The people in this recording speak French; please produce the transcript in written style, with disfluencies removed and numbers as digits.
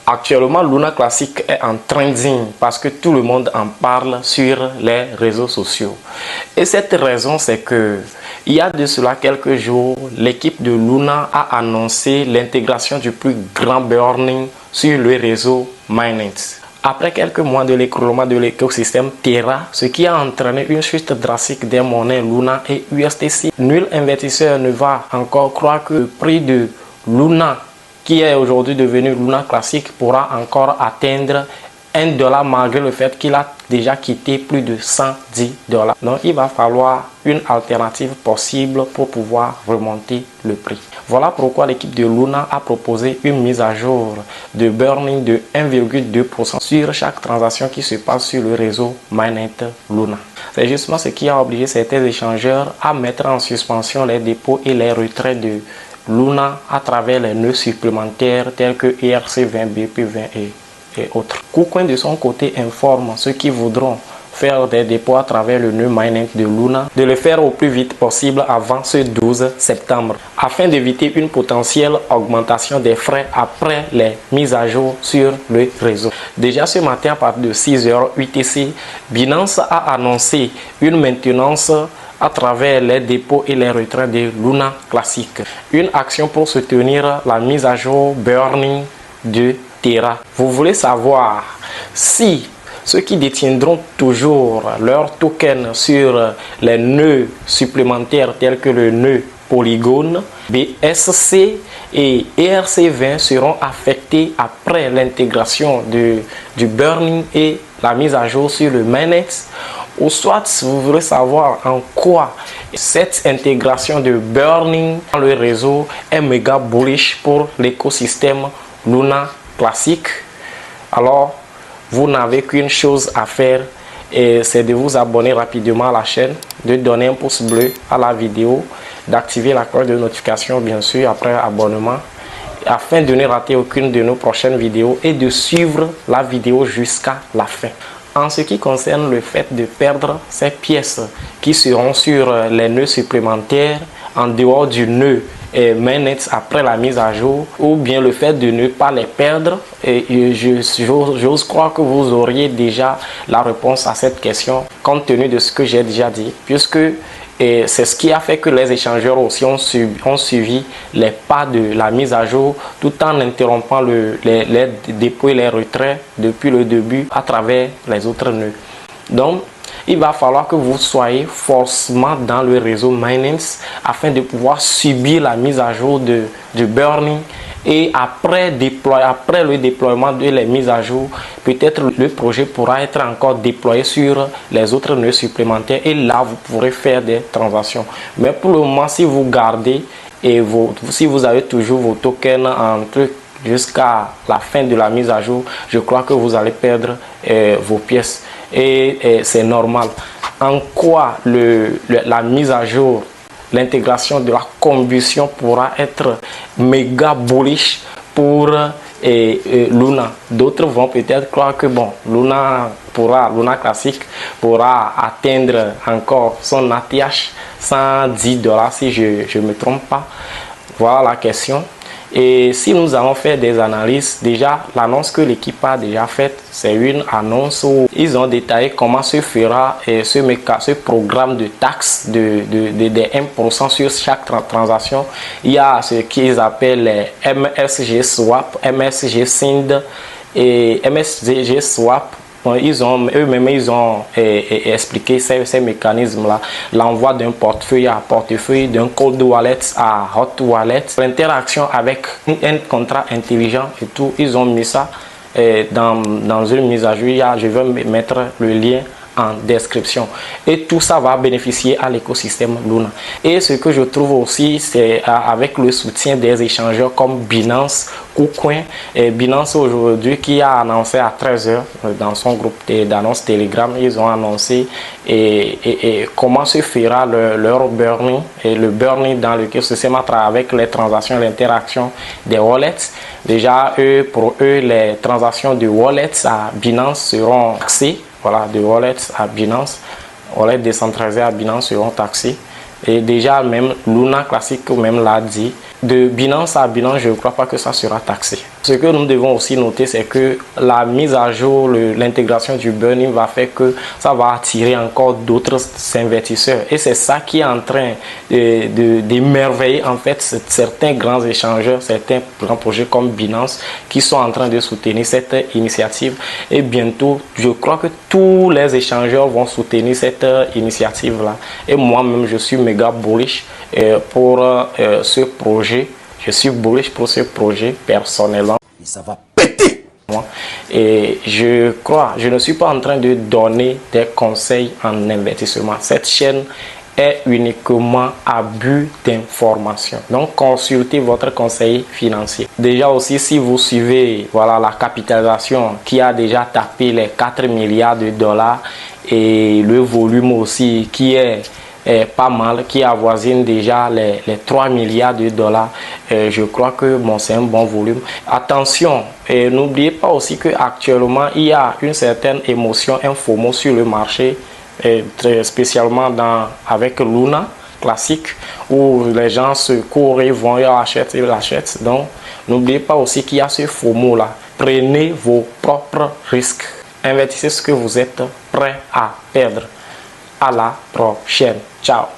Actuellement, Luna Classic est en trending parce que tout le monde en parle sur les réseaux sociaux. Et cette raison, c'est que il y a de cela quelques jours, l'équipe de Luna a annoncé l'intégration du plus grand burning sur le réseau Mainnet. Après quelques mois de l'écroulement de l'écosystème Terra, ce qui a entraîné une chute drastique des monnaies Luna et USDC, nul investisseur ne va encore croire que le prix de Luna, qui est aujourd'hui devenu Luna Classic, pourra encore atteindre $1 malgré le fait qu'il a déjà quitté plus de $110. Donc il va falloir une alternative possible pour pouvoir remonter le prix. Voilà pourquoi l'équipe de Luna a proposé une mise à jour de burning de 1,2% sur chaque transaction qui se passe sur le réseau Mainnet Luna. C'est justement ce qui a obligé certains échangeurs à mettre en suspension les dépôts et les retraits de Luna à travers les nœuds supplémentaires tels que ERC20, BP20 et autres. KuCoin de son côté informe ceux qui voudront faire des dépôts à travers le nœud Mainnet de Luna de le faire au plus vite possible avant ce 12 septembre afin d'éviter une potentielle augmentation des frais après les mises à jour sur le réseau. Déjà ce matin à partir de 6h UTC, Binance a annoncé une maintenance à travers les dépôts et les retraits de Luna Classic. Une action pour soutenir la mise à jour burning de Terra. Vous voulez savoir si ceux qui détiendront toujours leur token sur les nœuds supplémentaires tels que le nœud Polygon, BSC et ERC20 seront affectés après l'intégration du burning et la mise à jour sur le mainnet, ou soit vous voulez savoir en quoi cette intégration de burning dans le réseau est méga bullish pour l'écosystème Luna Classic. Alors vous n'avez qu'une chose à faire et c'est de vous abonner rapidement à la chaîne, de donner un pouce bleu à la vidéo, d'activer la cloche de notification bien sûr après abonnement afin de ne rater aucune de nos prochaines vidéos et de suivre la vidéo jusqu'à la fin. En ce qui concerne le fait de perdre ces pièces qui seront sur les nœuds supplémentaires en dehors du nœud Mainnet après la mise à jour, ou bien le fait de ne pas les perdre, et j'ose croire que vous auriez déjà la réponse à cette question compte tenu de ce que j'ai déjà dit, puisque c'est ce qui a fait que les échangeurs aussi ont suivi les pas de la mise à jour tout en interrompant les dépôts et les retraits depuis le début à travers les autres nœuds. Donc il va falloir que vous soyez forcément dans le réseau Mainnet afin de pouvoir subir la mise à jour du burning. Et après le déploiement de les mises à jour, peut-être le projet pourra être encore déployé sur les autres nœuds supplémentaires et là vous pourrez faire des transactions. Mais pour le moment, si vous gardez et si vous avez toujours vos tokens entre jusqu'à la fin de la mise à jour, je crois que vous allez perdre vos pièces et c'est normal. En quoi la mise à jour, l'intégration de la combustion pourra être méga bullish pour Luna. D'autres vont peut-être croire que bon, Luna Classic pourra atteindre encore son ATH $110 si je ne me trompe pas. Voilà la question. Et si nous allons faire des analyses, déjà l'annonce que l'équipe a déjà faite, c'est une annonce où ils ont détaillé comment se fera ce programme de taxes de 1% sur chaque transaction. Il y a ce qu'ils appellent les MSG Swap, MSG Sind et MSG Swap. Eux-mêmes, ils ont expliqué ces mécanismes-là. L'envoi d'un portefeuille à portefeuille, d'un cold wallet à hot wallet, l'interaction avec un contrat intelligent et tout. Ils ont mis ça dans une mise à jour. Je vais mettre le lien en description et tout ça va bénéficier à l'écosystème Luna. Et ce que je trouve aussi, c'est avec le soutien des échangeurs comme Binance, KuCoin et Binance aujourd'hui qui a annoncé à 13h dans son groupe d'annonces Telegram, ils ont annoncé comment se fera leur burning et le burning dans l'écosystème avec les transactions, l'interaction des wallets. Déjà pour eux les transactions de wallets à Binance seront taxées. Voilà, de wallets à Binance, wallets décentralisés à Binance seront taxés. Et déjà, même Luna Classic même l'a dit, de Binance à Binance, je ne crois pas que ça sera taxé. Ce que nous devons aussi noter, c'est que la mise à jour, l'intégration du burn-in va faire que ça va attirer encore d'autres investisseurs. Et c'est ça qui est en train d'émerveiller en fait certains grands échangeurs, certains grands projets comme Binance qui sont en train de soutenir cette initiative. Et bientôt, je crois que tous les échangeurs vont soutenir cette initiative-là. Et moi-même, je suis méga bullish pour ce projet. Je suis bullish pour ce projet personnellement. Et ça va péter. Et je crois, je ne suis pas en train de donner des conseils en investissement. Cette chaîne est uniquement à but d'information. Donc, consultez votre conseiller financier. Déjà aussi, si vous suivez voilà, la capitalisation qui a déjà tapé les 4 milliards de dollars et le volume aussi qui est pas mal, qui avoisine déjà les 3 milliards de dollars. Je crois que bon, c'est un bon volume. Attention, et n'oubliez pas aussi qu'actuellement, il y a une certaine émotion, un FOMO sur le marché, très spécialement avec Luna classique, où les gens se courent et vont, ils l'achètent. Donc, n'oubliez pas aussi qu'il y a ce FOMO là. Prenez vos propres risques. Investissez ce que vous êtes prêt à perdre. À la prochaine. Ciao.